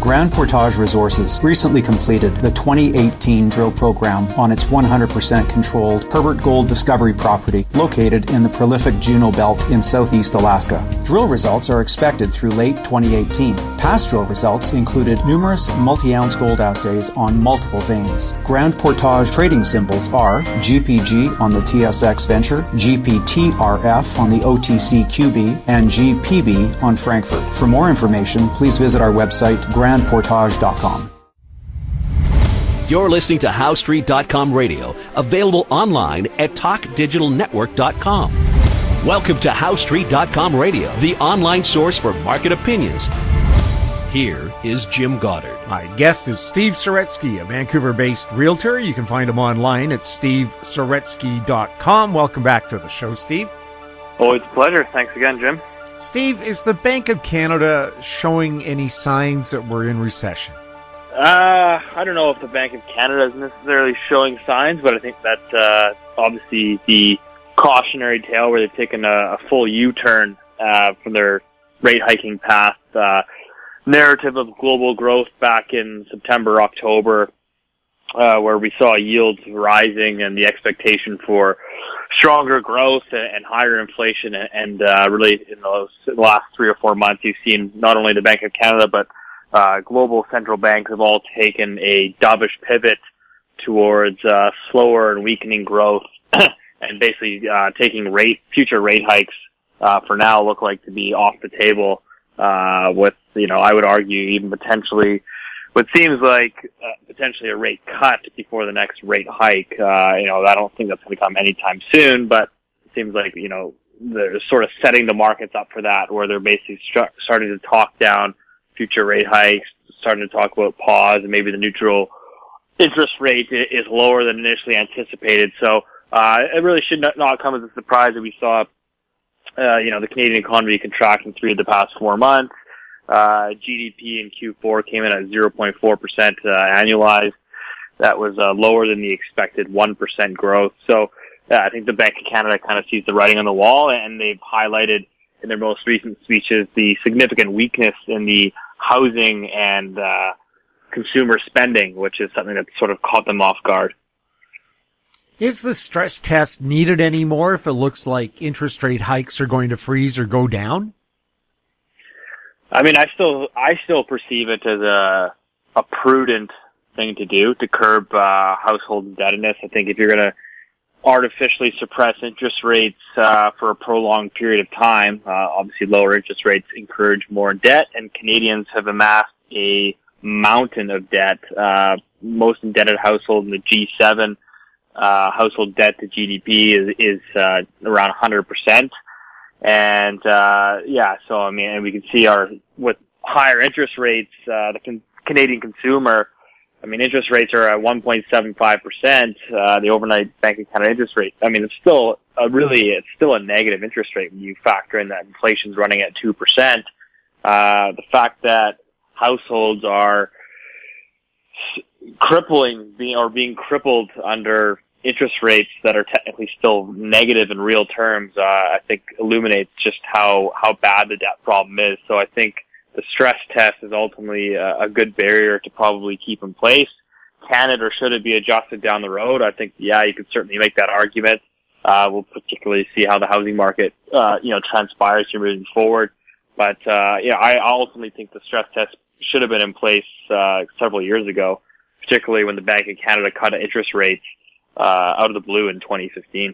Grand Portage Resources recently completed the 2018 drill program on its 100% controlled Herbert Gold Discovery property located in the prolific Juneau Belt in southeast Alaska. Drill results are expected through late 2018. Past drill results included numerous multi-ounce gold assays on multiple veins. Grand Portage trading symbols are GPG on the TSX Venture, GPTRF on the OTCQB, and GPB on Frankfurt. For more information, please visit our website, grandportage.com. You're listening to HowStreet.com radio, available online at TalkDigitalNetwork.com. Welcome to HowStreet.com radio, the online source for market opinions. Here is Jim Goddard. My guest is Steve Saretsky, a Vancouver-based realtor. You can find him online at stevesaretsky.com. Welcome back to the show, Steve. Always a pleasure. Thanks again, Jim. Steve, is the Bank of Canada showing any signs that we're in recession? I don't know if the Bank of Canada is necessarily showing signs, but I think that's obviously the cautionary tale where they've taken a full U-turn from their rate hiking path. Narrative of global growth back in September, October, where we saw yields rising and the expectation for stronger growth and higher inflation. And really in the last 3 or 4 months, you've seen not only the Bank of Canada, but global central banks have all taken a dovish pivot towards slower and weakening growth and basically taking future rate hikes for now look like to be off the table. With, I would argue even potentially what seems like potentially a rate cut before the next rate hike. I don't think that's going to come anytime soon, but it seems like, they're sort of setting the markets up for that, where they're basically starting to talk down future rate hikes, starting to talk about pause, and maybe the neutral interest rate is lower than initially anticipated. So, it really should not come as a surprise that we saw the Canadian economy contracting 3 of the past 4 months. GDP in Q4 came in at 0.4% annualized. That was lower than the expected 1% growth. So I think the Bank of Canada kind of sees the writing on the wall, and they've highlighted in their most recent speeches the significant weakness in the housing and consumer spending, which is something that sort of caught them off guard. Is the stress test needed anymore if it looks like interest rate hikes are going to freeze or go down? I mean, I still perceive it as a prudent thing to do to curb household indebtedness. I think if you're going to artificially suppress interest rates for a prolonged period of time, obviously lower interest rates encourage more debt, and Canadians have amassed a mountain of debt. Most indebted household in the G7. Household debt to GDP is around 100%. And, so, I mean, and we can see with higher interest rates, the Canadian consumer, I mean, interest rates are at 1.75%, the overnight Bank of Canada interest rate. I mean, it's still a negative interest rate when you factor in that inflation's running at 2%. The fact that households are being crippled under interest rates that are technically still negative in real terms, I think illuminates just how bad the debt problem is. So I think the stress test is ultimately a good barrier to probably keep in place. Can it or should it be adjusted down the road? I think, you could certainly make that argument. We'll particularly see how the housing market, transpires here moving forward. But, I ultimately think the stress test should have been in place, several years ago, particularly when the Bank of Canada cut interest rates out of the blue in 2015.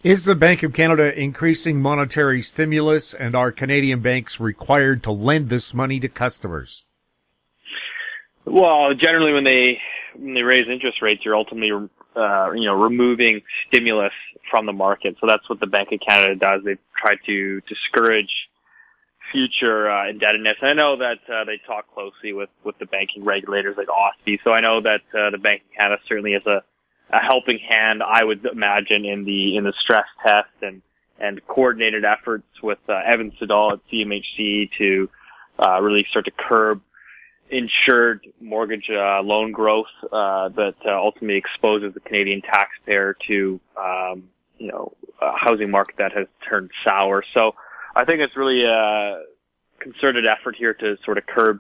Is the Bank of Canada increasing monetary stimulus, and are Canadian banks required to lend this money to customers? Well, generally when they raise interest rates, you're ultimately removing stimulus from the market. So that's what the Bank of Canada does. They try to discourage future indebtedness. And I know that they talk closely with the banking regulators like OSFI. So I know that the Bank of Canada certainly is a helping hand, I would imagine, in the stress test and coordinated efforts with Evan Siddall at CMHC to really start to curb insured mortgage loan growth that ultimately exposes the Canadian taxpayer to a housing market that has turned sour. So I think it's really a concerted effort here to sort of curb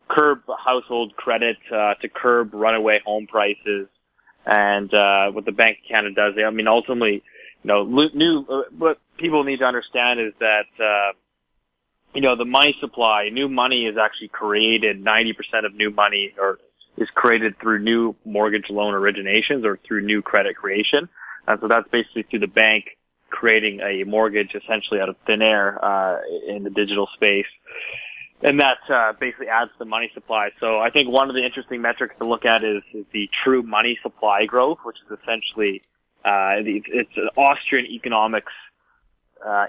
curb household credit, to curb runaway home prices. And what the Bank of Canada does, I mean, ultimately, what people need to understand is that, the money supply, new money is actually created, 90% of new money is created through new mortgage loan originations or through new credit creation. And so that's basically through the bank creating a mortgage essentially out of thin air, in the digital space. And that basically adds to the money supply. So I think one of the interesting metrics to look at is the true money supply growth, which is essentially it's an Austrian economics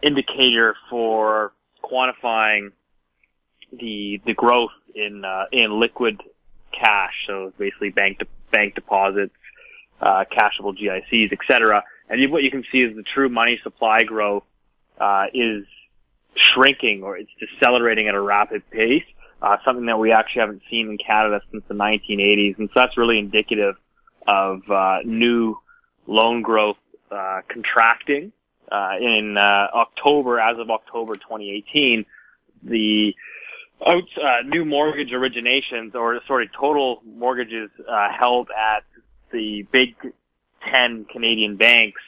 indicator for quantifying the growth in liquid cash. So basically bank deposits, cashable GICs, etc. And what you can see is the true money supply growth is shrinking, or it's decelerating at a rapid pace, something that we actually haven't seen in Canada since the 1980s. And so that's really indicative of new loan growth contracting. In October, as of October 2018, the new mortgage originations, total mortgages held at the big 10 Canadian banks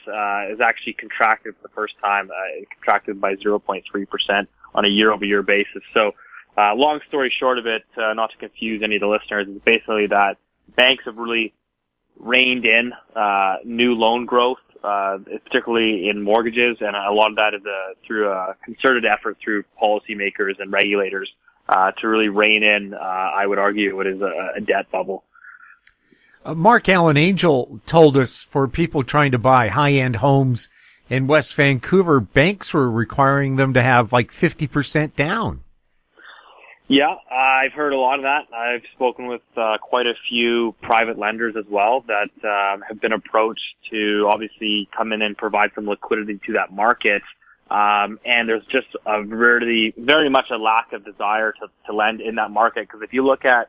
is actually contracted for the first time. It contracted by 0.3% on a year-over-year basis. So, long story short of it, not to confuse any of the listeners, is basically that banks have really reined in new loan growth, particularly in mortgages, and a lot of that is through a concerted effort through policymakers and regulators to really rein in, I would argue, what is a debt bubble. Mark Allen Angel told us for people trying to buy high-end homes in West Vancouver, banks were requiring them to have like 50% down. Yeah, I've heard a lot of that. I've spoken with quite a few private lenders as well that have been approached to obviously come in and provide some liquidity to that market. And there's just a very much a lack of desire to lend in that market. Because if you look at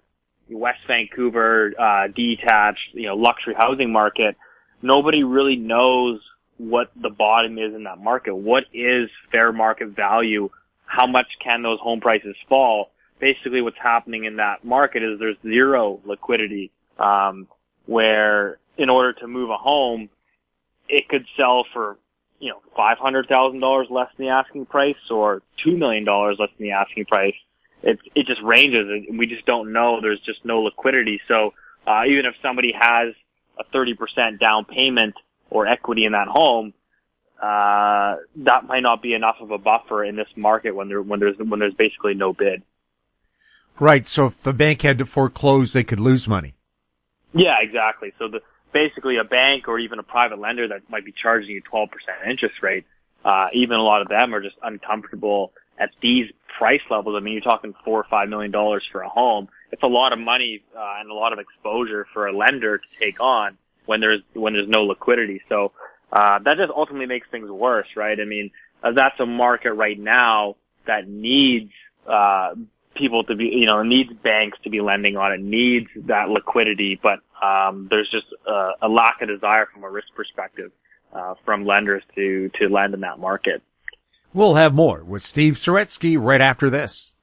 West Vancouver, detached, luxury housing market, nobody really knows what the bottom is in that market. What is fair market value? How much can those home prices fall? Basically what's happening in that market is there's zero liquidity, where in order to move a home, it could sell for, $500,000 less than the asking price or $2 million less than the asking price. It just ranges, and we just don't know. There's just no liquidity. So even if somebody has a 30% down payment or equity in that home, that might not be enough of a buffer in this market when there's basically no bid. Right. So if the bank had to foreclose, they could lose money. Yeah, exactly. So basically a bank or even a private lender that might be charging you 12% interest rate, even a lot of them are just uncomfortable at these price levels. I mean, you're talking $4 or $5 million for a home. It's a lot of money and a lot of exposure for a lender to take on when there's no liquidity. So that just ultimately makes things worse, right? I mean, that's a market right now that needs people to be, needs banks to be lending on it, needs that liquidity, but there's just a lack of desire from a risk perspective from lenders to lend in that market. We'll have more with Steve Saretsky right after this.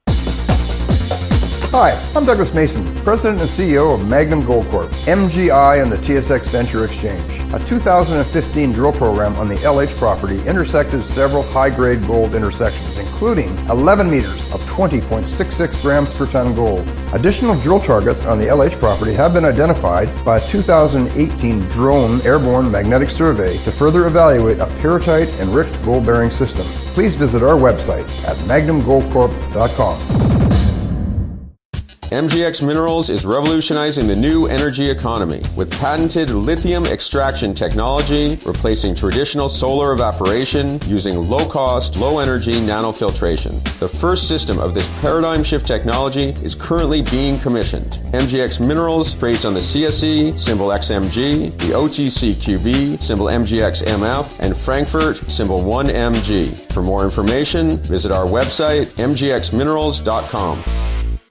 Hi, I'm Douglas Mason, President and CEO of Magnum Gold Corp, MGI and the TSX Venture Exchange. A 2015 drill program on the LH property intersected several high-grade gold intersections, including 11 meters of 20.66 grams per ton gold. Additional drill targets on the LH property have been identified by a 2018 drone airborne magnetic survey to further evaluate a pyrrhotite-enriched gold-bearing system. Please visit our website at magnumgoldcorp.com. MGX Minerals is revolutionizing the new energy economy with patented lithium extraction technology, replacing traditional solar evaporation using low-cost, low-energy nanofiltration. The first system of this paradigm shift technology is currently being commissioned. MGX Minerals trades on the CSE, symbol XMG, the OTCQB, symbol MGXMF, and Frankfurt, symbol 1MG. For more information, visit our website, mgxminerals.com.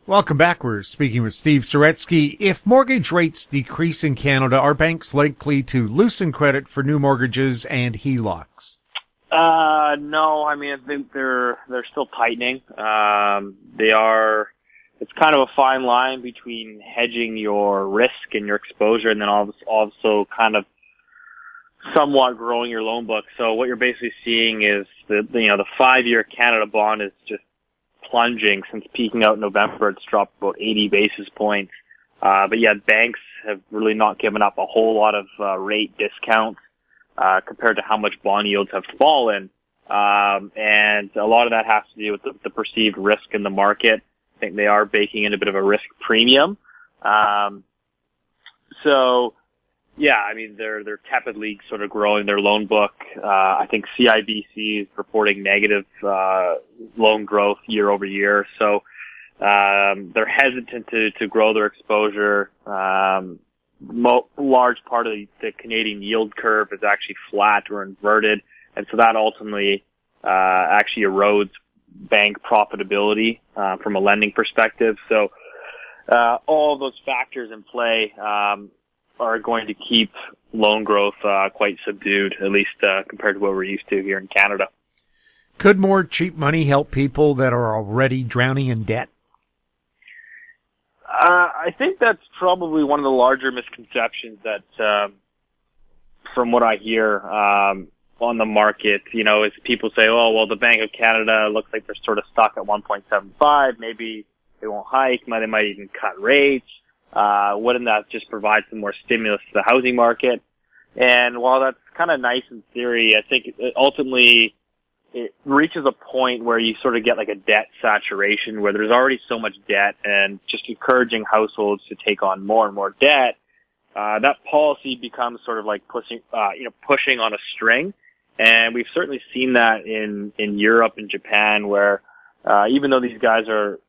Welcome back. We're speaking with Steve Saretsky. If mortgage rates decrease in Canada, are banks likely to loosen credit for new mortgages and HELOCs? No. I mean, I think they're still tightening. They are it's kind of a fine line between hedging your risk and your exposure, and then also kind of somewhat growing your loan book. So what you're basically seeing is the 5-year Canada bond is just plunging since peaking out in November. It's dropped about 80 basis points. But yeah, banks have really not given up a whole lot of rate discounts compared to how much bond yields have fallen. And a lot of that has to do with the perceived risk in the market. I think they are baking in a bit of a risk premium. So yeah, I mean, they're tepidly sort of growing their loan book. I think CIBC is reporting negative loan growth year over year. So they're hesitant to grow their exposure. Large part of the Canadian yield curve is actually flat or inverted, and so that ultimately actually erodes bank profitability from a lending perspective. So all of those factors in play are going to keep loan growth quite subdued, at least compared to what we're used to here in Canada. Could more cheap money help people that are already drowning in debt? I think that's probably one of the larger misconceptions that, from what I hear on the market, is people say, oh, well, the Bank of Canada looks like they're sort of stuck at 1.75. Maybe they won't hike. They might even cut rates. Wouldn't that just provide some more stimulus to the housing market? And while that's kind of nice in theory, I think ultimately it reaches a point where you sort of get like a debt saturation where there's already so much debt, and just encouraging households to take on more and more debt, that policy becomes sort of like pushing on a string. And we've certainly seen that in Europe and Japan, where even though these guys are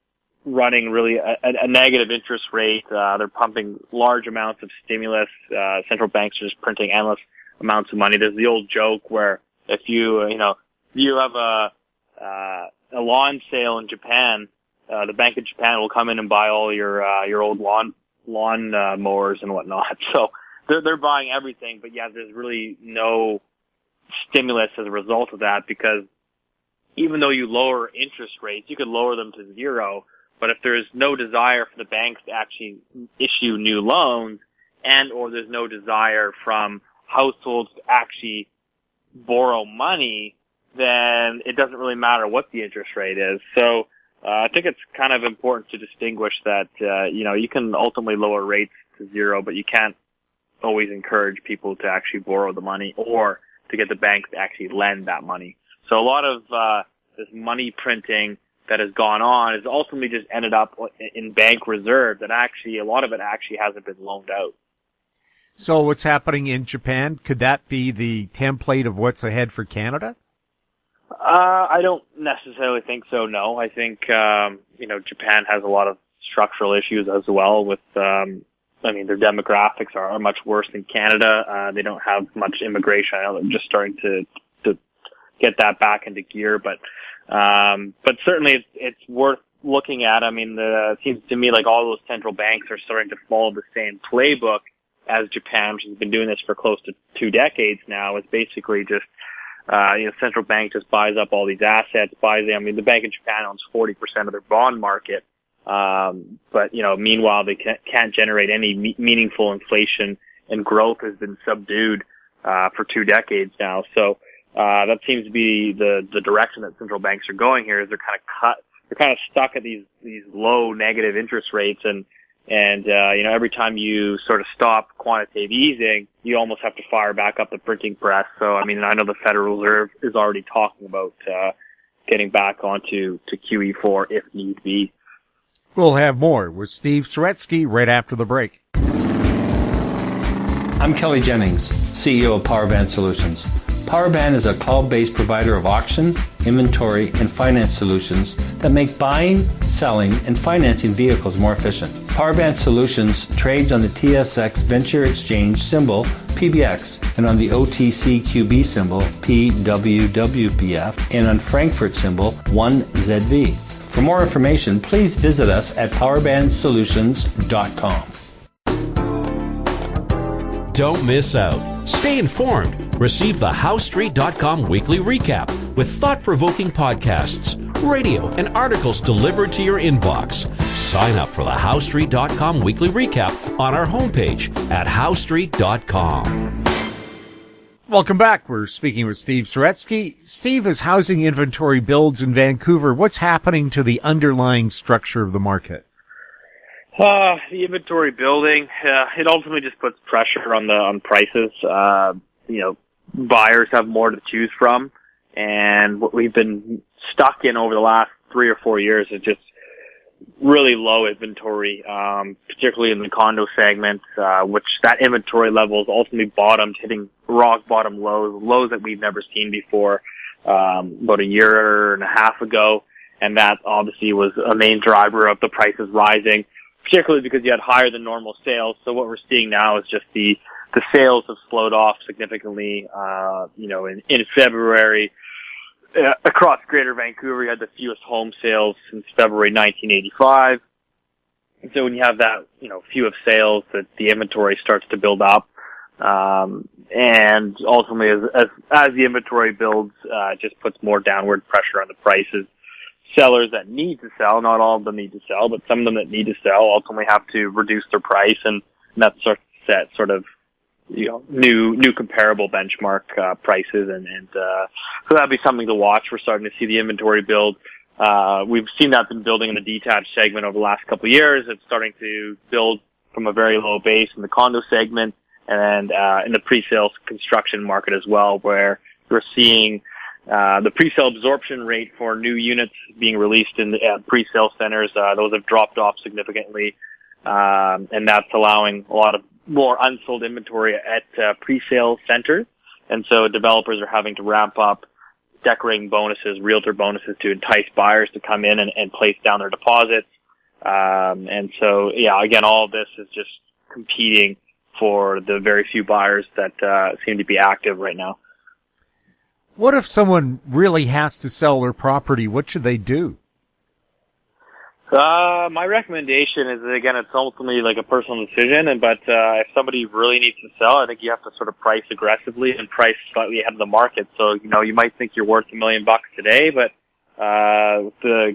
running really a negative interest rate, they're pumping large amounts of stimulus. Central banks are just printing endless amounts of money. There's the old joke where if you have a lawn sale in Japan, the Bank of Japan will come in and buy all your old lawn mowers and whatnot. So they're buying everything, but yeah, there's really no stimulus as a result of that, because even though you lower interest rates, you could lower them to zero, but if there's no desire for the banks to actually issue new loans, and or there's no desire from households to actually borrow money, then it doesn't really matter what the interest rate is. So I think it's kind of important to distinguish that, you can ultimately lower rates to zero, but you can't always encourage people to actually borrow the money or to get the banks to actually lend that money. So a lot of this money printing that has gone on has ultimately just ended up in bank reserve that actually, a lot of it actually hasn't been loaned out. So what's happening in Japan, could that be the template of what's ahead for Canada? I don't necessarily think so, no. I think, Japan has a lot of structural issues as well with, their demographics are much worse than Canada. They don't have much immigration. I know they're just starting to get that back into gear, but certainly it's worth looking at. I mean, it seems to me like all those central banks are starting to follow the same playbook as Japan, which has been doing this for close to 2 decades now. It's basically just, central bank just buys up all these assets, the Bank of Japan owns 40% of their bond market. But meanwhile, they can't generate any meaningful inflation, and growth has been subdued, for 2 decades now. So, that seems to be the direction that central banks are going here, is they're kind of stuck at these low negative interest rates, and every time you sort of stop quantitative easing, you almost have to fire back up the printing press. So, I know the Federal Reserve is already talking about getting back onto QE4 if need be. We'll have more with Steve Saretsky right after the break. I'm Kelly Jennings, CEO of Powerband Solutions. Powerband is a cloud-based provider of auction, inventory, and finance solutions that make buying, selling, and financing vehicles more efficient. Powerband Solutions trades on the TSX Venture Exchange symbol PBX and on the OTCQB symbol PWWPF and on Frankfurt symbol 1ZV. For more information, please visit us at powerbandsolutions.com. Don't miss out. Stay informed. Receive the HowStreet.com weekly recap with thought-provoking podcasts, radio, and articles delivered to your inbox. Sign up for the HowStreet.com weekly recap on our homepage at HowStreet.com. Welcome back. We're speaking with Steve Saretsky. Steve, as housing inventory builds in Vancouver, what's happening to the underlying structure of the market? The inventory building, it ultimately just puts pressure on prices. Buyers have more to choose from, and what we've been stuck in over the last 3 or 4 years is just really low inventory, particularly in the condo segment, which that inventory level is ultimately bottomed, hitting rock bottom lows that we've never seen before, about a year and a half ago. And that obviously was a main driver of the prices rising, particularly because you had higher than normal sales. So what we're seeing now is just the sales have slowed off significantly, in February. Across Greater Vancouver, you had the fewest home sales since February 1985. And so when you have that, few of sales, that the inventory starts to build up. And ultimately, as the inventory builds, it just puts more downward pressure on the prices. Sellers that need to sell, not all of them need to sell, but some of them that need to sell ultimately have to reduce their price, and that starts to set sort of new comparable benchmark prices, and so that'd be something to watch. We're starting to see the inventory build. We've seen that been building in the detached segment over the last couple of years. It's starting to build from a very low base in the condo segment, and in the pre-sales construction market as well, where we're seeing the pre-sale absorption rate for new units being released in the pre-sale centers. Those have dropped off significantly, and that's allowing a lot of more unsold inventory at pre-sale centers. And so developers are having to ramp up decorating bonuses, realtor bonuses, to entice buyers to come in and place down their deposits. And so, again, all of this is just competing for the very few buyers that seem to be active right now. What if someone really has to sell their property? What should they do? My recommendation is, again, it's ultimately like a personal decision, but if somebody really needs to sell, I think you have to sort of price aggressively and price slightly ahead of the market. So, you might think you're worth $1 million today, but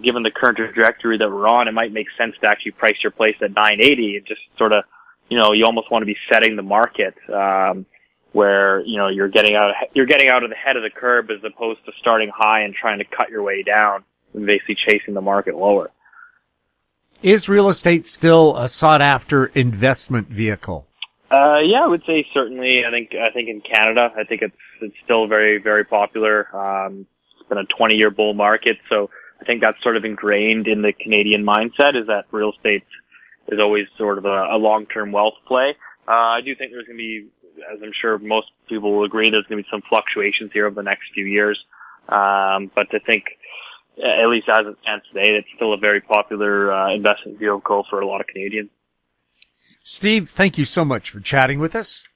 given the current trajectory that we're on, it might make sense to actually price your place at $980 and just sort of, you almost want to be setting the market, where, you're getting out of the head of the curve as opposed to starting high and trying to cut your way down and basically chasing the market lower. Is real estate still a sought-after investment vehicle? I would say certainly. I think in Canada, I think it's still very, very popular. It's been a 20-year bull market, so I think that's sort of ingrained in the Canadian mindset, is that real estate is always sort of a long-term wealth play. I do think there's going to be, as I'm sure most people will agree, there's going to be some fluctuations here over the next few years. But I think, at least as it stands today, it's still a very popular investment vehicle for a lot of Canadians. Steve, thank you so much for chatting with us.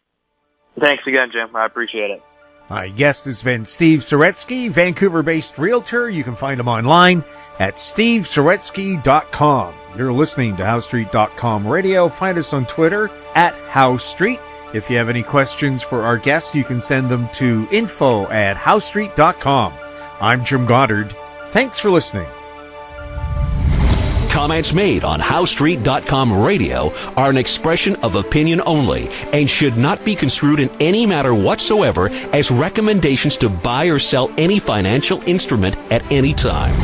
Thanks again, Jim. I appreciate it. My guest has been Steve Saretsky, Vancouver-based realtor. You can find him online at stevesaretsky.com. You're listening to HowStreet.com radio. Find us on Twitter at HowStreet. If you have any questions for our guests, you can send them to info@HowStreet.com. I'm Jim Goddard. Thanks for listening. Comments made on HowStreet.com radio are an expression of opinion only and should not be construed in any matter whatsoever as recommendations to buy or sell any financial instrument at any time.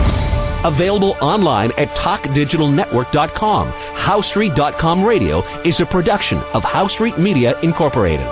Available online at TalkDigitalNetwork.com. HowStreet.com radio is a production of HowStreet Media Incorporated.